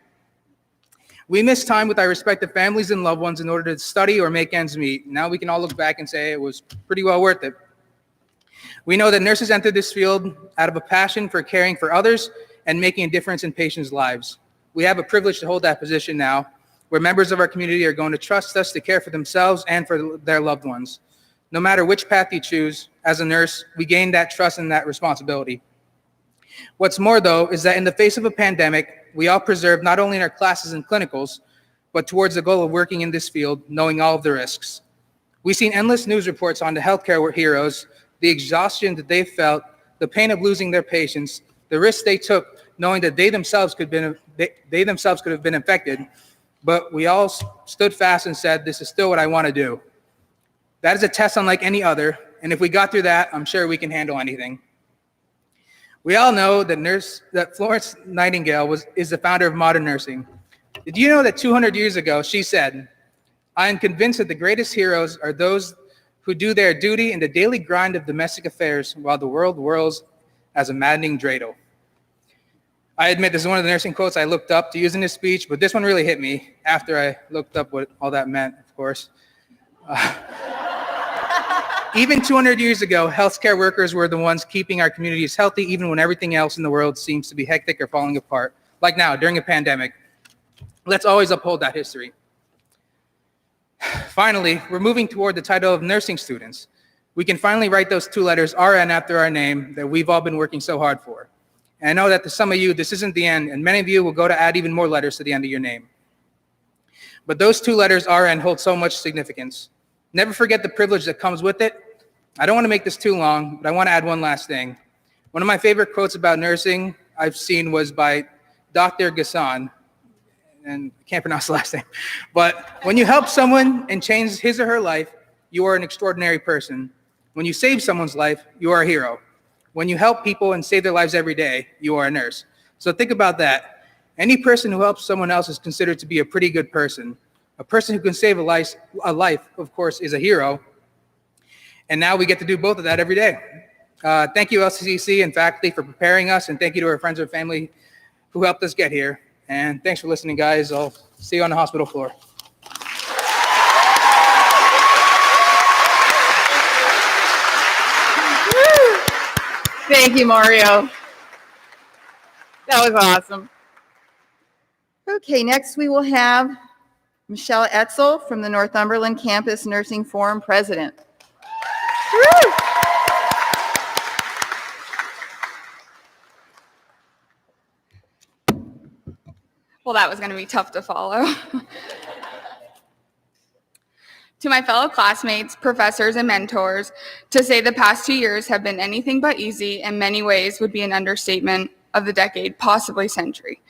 We missed time with our respective families and loved ones in order to study or make ends meet. Now we can all look back and say it was pretty well worth it. We know that nurses entered this field out of a passion for caring for others and making a difference in patients' lives. We have a privilege to hold that position now, where members of our community are going to trust us to care for themselves and for their loved ones. No matter which path you choose, as a nurse, we gain that trust and that responsibility. What's more, though, is that in the face of a pandemic, we all preserve not only in our classes and clinicals, but towards the goal of working in this field, knowing all of the risks. We've seen endless news reports on the healthcare heroes, the exhaustion that they felt, the pain of losing their patients, the risks they took, knowing that they themselves could have been infected, but we all stood fast and said, this is still what I want to do. That is a test unlike any other, and if we got through that, I'm sure we can handle anything. We all know that Florence Nightingale is the founder of modern nursing. Did you know that 200 years ago, she said, "I am convinced that the greatest heroes are those who do their duty in the daily grind of domestic affairs while the world whirls as a maddening dreidel." I admit this is one of the nursing quotes I looked up to use in this speech, but this one really hit me after I looked up what all that meant, of course. Even 200 years ago, healthcare workers were the ones keeping our communities healthy even when everything else in the world seems to be hectic or falling apart, like now during a pandemic. Let's always uphold that history. Finally, we're moving toward the title of nursing students. We can finally write those two letters, RN, after our name that we've all been working so hard for. And I know that to some of you, this isn't the end, and many of you will go to add even more letters to the end of your name. But those two letters, RN, hold so much significance. Never forget the privilege that comes with it. I don't want to make this too long, but I want to add one last thing. One of my favorite quotes about nursing I've seen was by Dr. Gassan, and I can't pronounce the last name. But when you help someone and change his or her life, you are an extraordinary person. When you save someone's life, you are a hero. When you help people and save their lives every day, you are a nurse. So think about that. Any person who helps someone else is considered to be a pretty good person. A person who can save a life, of course, is a hero. And now we get to do both of that every day. Thank you, LCCC and faculty, for preparing us, and thank you to our friends and family who helped us get here. And thanks for listening, guys. I'll see you on the hospital floor. Thank you, Mario. That was awesome. Okay, next we will have Michelle Etzel from the Northumberland Campus Nursing Forum President. Woo! Well, that was going to be tough to follow. To my fellow classmates, professors, and mentors, to say the past 2 years have been anything but easy in many ways would be an understatement of the decade, possibly century.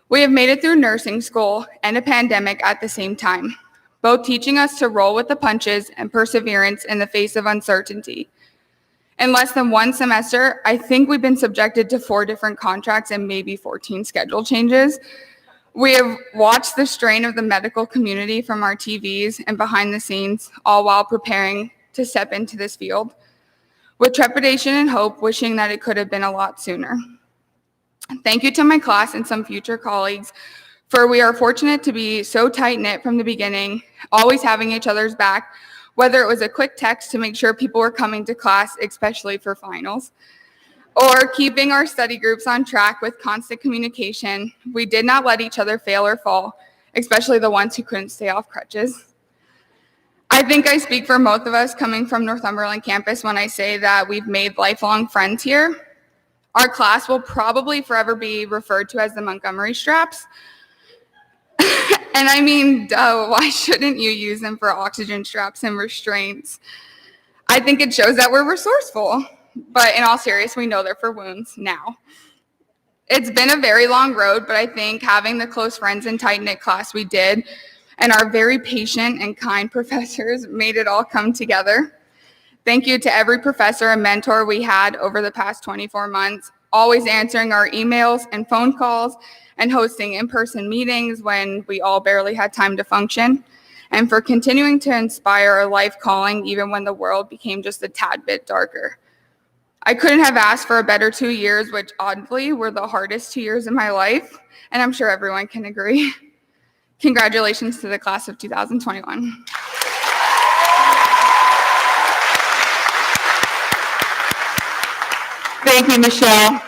We have made it through nursing school and a pandemic at the same time, both teaching us to roll with the punches and perseverance in the face of uncertainty. In less than one semester, I think we've been subjected to 4 different contracts and maybe 14 schedule changes. We have watched the strain of the medical community from our TVs and behind the scenes, all while preparing to step into this field, with trepidation and hope, wishing that it could have been a lot sooner. Thank you to my class and some future colleagues, for we are fortunate to be so tight-knit from the beginning, always having each other's back, whether it was a quick text to make sure people were coming to class, especially for finals, or keeping our study groups on track with constant communication. We did not let each other fail or fall, especially the ones who couldn't stay off crutches. I think I speak for most of us coming from Northumberland campus when I say that we've made lifelong friends here. Our class will probably forever be referred to as the Montgomery straps. And I mean, duh, why shouldn't you use them for oxygen straps and restraints? I think it shows that we're resourceful. But in all seriousness, we know they're for wounds now. It's been a very long road, but I think having the close friends and tight-knit class we did, and our very patient and kind professors made it all come together. Thank you to every professor and mentor we had over the past 24 months, always answering our emails and phone calls and hosting in-person meetings when we all barely had time to function, and for continuing to inspire a life calling even when the world became just a tad bit darker. I couldn't have asked for a better 2 years, which oddly were the hardest 2 years in my life, and I'm sure everyone can agree. Congratulations to the class of 2021. Thank you, Michelle.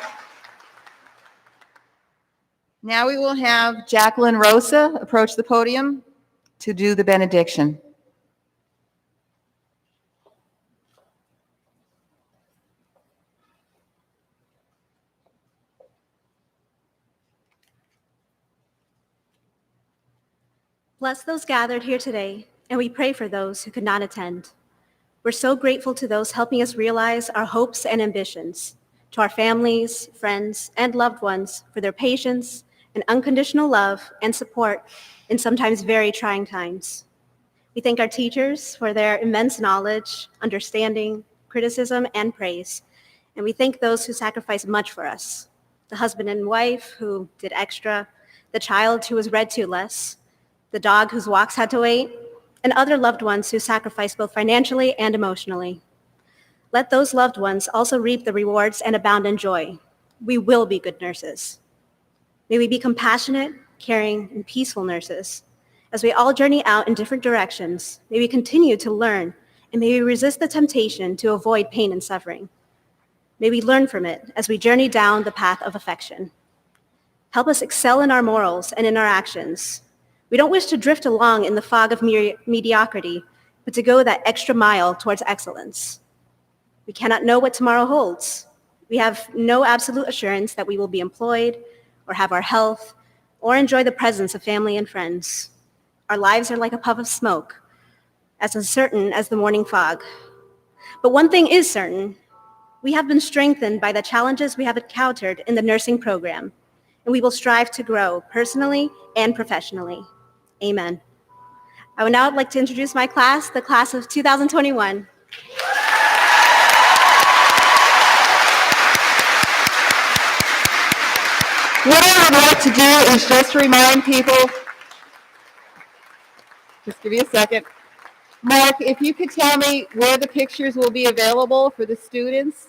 Now we will have Jacqueline Rosa approach the podium to do the benediction. Bless those gathered here today, and we pray for those who could not attend. We're so grateful to those helping us realize our hopes and ambitions, to our families, friends, and loved ones for their patience and unconditional love and support in sometimes very trying times. We thank our teachers for their immense knowledge, understanding, criticism, and praise. And we thank those who sacrificed much for us. The husband and wife who did extra, the child who was read to less, the dog whose walks had to wait, and other loved ones who sacrificed both financially and emotionally. Let those loved ones also reap the rewards and abound in joy. We will be good nurses. May we be compassionate, caring, and peaceful nurses. As we all journey out in different directions, may we continue to learn, and may we resist the temptation to avoid pain and suffering. May we learn from it as we journey down the path of affection. Help us excel in our morals and in our actions. We don't wish to drift along in the fog of mediocrity, but to go that extra mile towards excellence. We cannot know what tomorrow holds. We have no absolute assurance that we will be employed or have our health or enjoy the presence of family and friends. Our lives are like a puff of smoke, as uncertain as the morning fog. But one thing is certain. We have been strengthened by the challenges we have encountered in the nursing program, and we will strive to grow personally and professionally. Amen. I would now like to introduce my class, the class of 2021. What I would like to do is just remind people, just give me a second. Mark, if you could tell me where the pictures will be available for the students.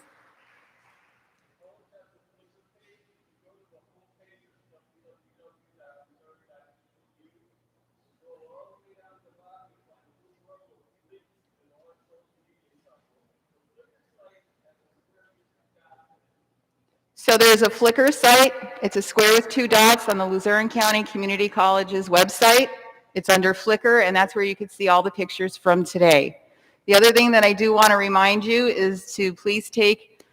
So there's a Flickr site. It's a square with 2 dots on the Luzerne County Community College's website. It's under Flickr, and that's where you can see all the pictures from today. The other thing that I do want to remind you is to please take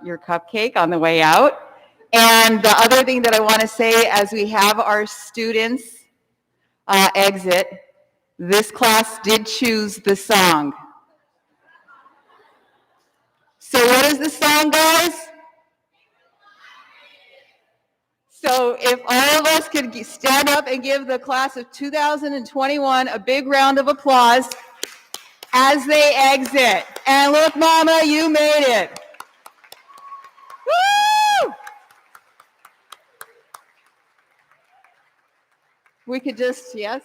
your cupcake on the way out. And the other thing that I want to say as we have our students exit, this class did choose the song. So what is the song, guys? So if all of us could stand up and give the class of 2021 a big round of applause as they exit. And look, Mama, you made it. Woo! We could just, yes?